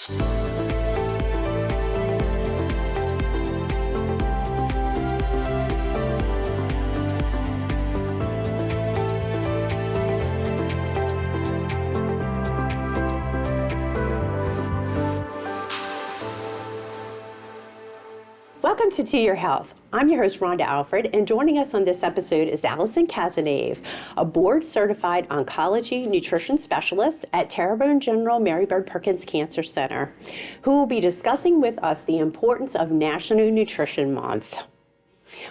Welcome to Your Health. I'm your host, Rhonda Alfred, and joining us on this episode is Allison Cazenave, a board-certified oncology nutrition specialist at Terrebonne General Mary Bird Perkins Cancer Center, who will be discussing with us the importance of National Nutrition Month.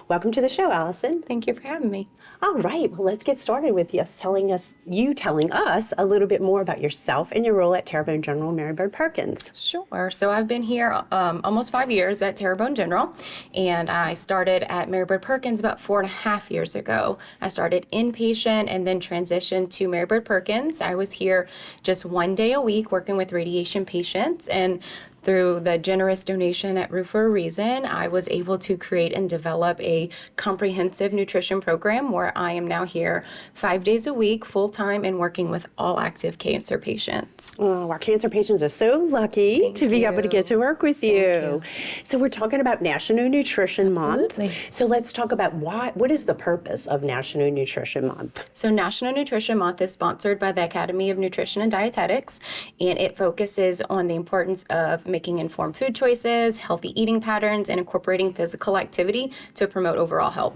Welcome to the show, Allison. Thank you for having me. All right, well, let's get started with you telling us a little bit more about yourself and your role at Terrebonne General Mary Bird Perkins. Sure. So I've been here almost 5 years at Terrebonne General, and I started at Mary Bird Perkins about 4.5 years ago. I started inpatient and then transitioned to Mary Bird Perkins. I was here just 1 day a week working with radiation patients, and through the generous donation at Root for a Reason, I was able to create and develop a comprehensive nutrition program where I am now here 5 days a week, full-time, and working with all active cancer patients. Oh, our cancer patients are so lucky to be able to get to work with you. So we're talking about National Nutrition Month. So let's talk about what is the purpose of National Nutrition Month? So National Nutrition Month is sponsored by the Academy of Nutrition and Dietetics, and it focuses on the importance of making informed food choices, healthy eating patterns, and incorporating physical activity to promote overall health.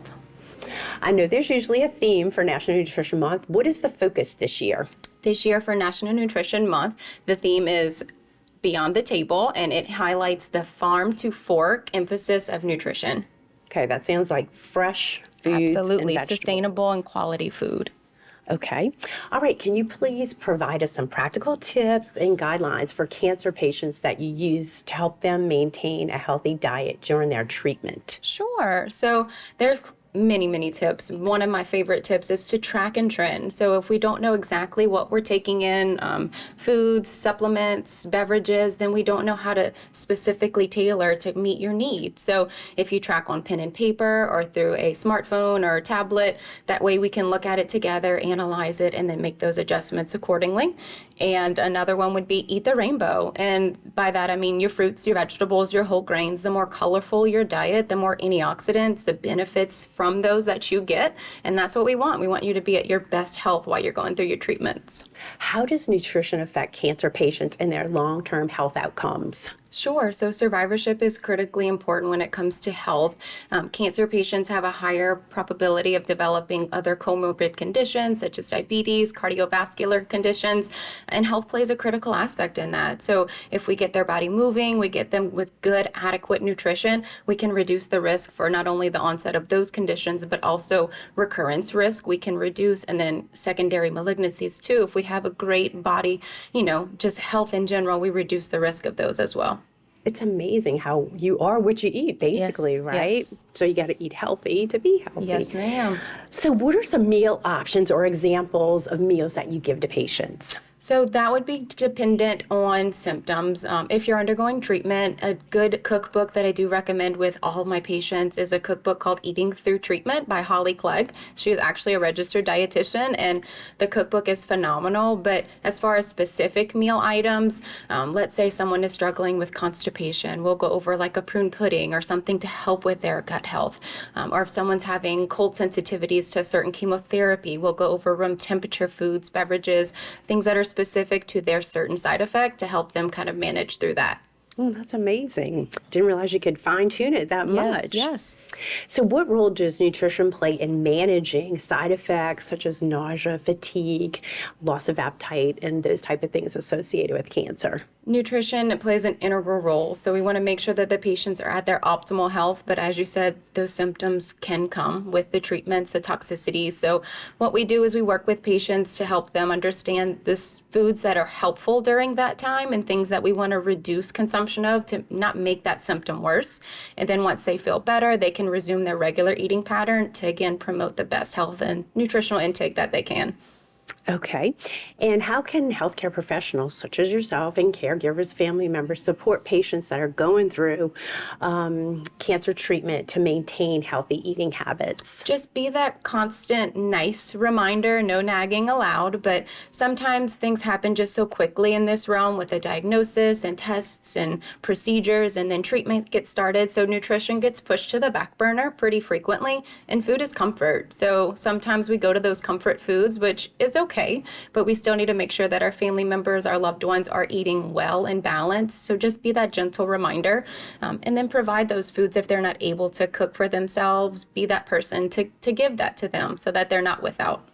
I know there's usually a theme for National Nutrition Month. What is the focus this year? This year for National Nutrition Month, the theme is Beyond the Table, and it highlights the farm to fork emphasis of nutrition. Okay, that sounds like fresh foods. Absolutely, and sustainable and quality food. Okay. All right. Can you please provide us some practical tips and guidelines for cancer patients that you use to help them maintain a healthy diet during their treatment? Sure. So there's many tips. One of my favorite tips is to track and trend. So if we don't know exactly what we're taking in, foods, supplements, beverages, then we don't know how to specifically tailor to meet your needs. So if you track on pen and paper or through a smartphone or a tablet, that way we can look at it together, analyze it, and then make those adjustments accordingly. And another one would be eat the rainbow. And by that, I mean your fruits, your vegetables, your whole grains. The more colorful your diet, the more antioxidants, the benefits from those that you get. And that's what we want. We want you to be at your best health while you're going through your treatments. How does nutrition affect cancer patients and their long-term health outcomes? Sure. So survivorship is critically important when it comes to health. Cancer patients have a higher probability of developing other comorbid conditions such as diabetes, cardiovascular conditions, and health plays a critical aspect in that. So if we get their body moving, we get them with good, adequate nutrition, we can reduce the risk for not only the onset of those conditions, but also recurrence risk. We can reduce, and then secondary malignancies too. If we have a great body, just health in general, we reduce the risk of those as well. It's amazing how you are what you eat, basically, yes, right? Yes. So you got to eat healthy to be healthy. Yes, ma'am. So what are some meal options or examples of meals that you give to patients? So that would be dependent on symptoms. If you're undergoing treatment, a good cookbook that I do recommend with all of my patients is a cookbook called Eating Through Treatment by Holly Clegg. She is actually a registered dietitian, and the cookbook is phenomenal. But as far as specific meal items, let's say someone is struggling with constipation, we'll go over like a prune pudding or something to help with their gut health. Or if someone's having cold sensitivities to a certain chemotherapy, we'll go over room temperature foods, beverages, things that are specific to their certain side effect to help them kind of manage through that. Oh, that's amazing. Didn't realize you could fine tune it that much. Yes. So what role does nutrition play in managing side effects such as nausea, fatigue, loss of appetite, and those type of things associated with cancer? Nutrition plays an integral role. So we want to make sure that the patients are at their optimal health. But as you said, those symptoms can come with the treatments, the toxicities. So what we do is we work with patients to help them understand the foods that are helpful during that time and things that we want to reduce consumption of to not make that symptom worse. And then once they feel better, they can resume their regular eating pattern to, again, promote the best health and nutritional intake that they can. Okay. And how can healthcare professionals such as yourself and caregivers, family members support patients that are going through cancer treatment to maintain healthy eating habits? Just be that constant, nice reminder, no nagging allowed, but sometimes things happen just so quickly in this realm with a diagnosis and tests and procedures, and then treatment gets started. So nutrition gets pushed to the back burner pretty frequently, and food is comfort. So sometimes we go to those comfort foods, which is okay, but we still need to make sure that our family members, our loved ones are eating well and balanced. So just be that gentle reminder, and then provide those foods if they're not able to cook for themselves. Be that person to give that to them so that they're not without.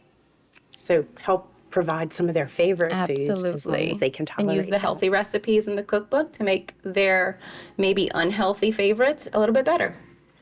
So help provide some of their favorite foods as long Absolutely. as they can tolerate And use the them. healthy recipes in the cookbook to make their maybe unhealthy favorites a little bit better.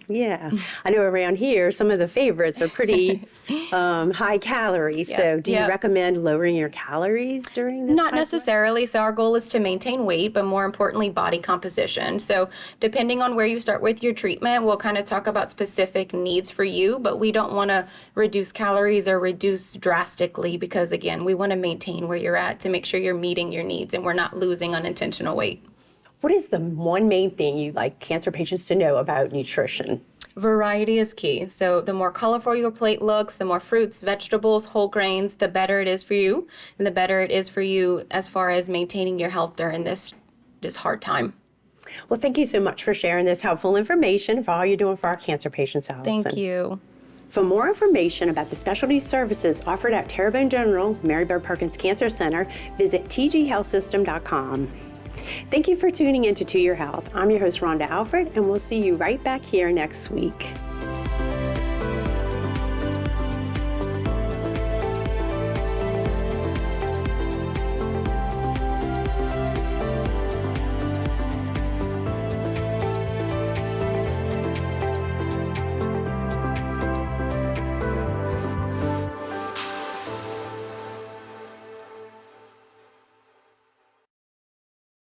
Yeah. I know around here, some of the favorites are pretty high calories. So do you Yep. recommend lowering your calories during this Not pipeline? necessarily. So our goal is to maintain weight, but more importantly, body composition. So depending on where you start with your treatment, we'll kind of talk about specific needs for you, but we don't want to reduce calories or reduce drastically because, again, we want to maintain where you're at to make sure you're meeting your needs and we're not losing unintentional weight. What is the one main thing you'd like cancer patients to know about nutrition? Variety is key. So the more colorful your plate looks, the more fruits, vegetables, whole grains, the better it is for you, and the better it is for you as far as maintaining your health during this hard time. Well, thank you so much for sharing this helpful information for all you're doing for our cancer patients, Allison. Thank you. For more information about the specialty services offered at Terrebonne General Mary Bird Perkins Cancer Center, visit tghealthsystem.com. Thank you for tuning in to Your Health. I'm your host, Rhonda Alfred, and we'll see you right back here next week.